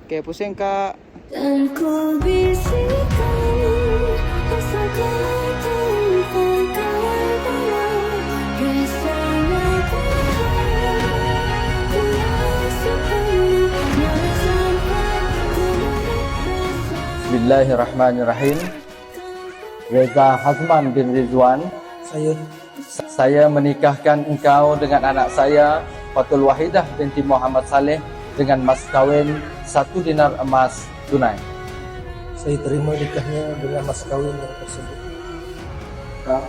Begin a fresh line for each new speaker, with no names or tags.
Okey, pusing Kak.
Dan ku bisikan asal kau tanpa kata rasanya ku rasa pernah sampai ku merasa.
Bismillahirrahmanirrahim. Reza Hazman bin Rizwan. Saya menikahkan engkau dengan anak saya Fatul Wahidah binti Muhammad Saleh dengan mas kawin 1 dinar emas tunai.
Saya terima nikahnya dengan mas kawin yang tersebut.
Kak,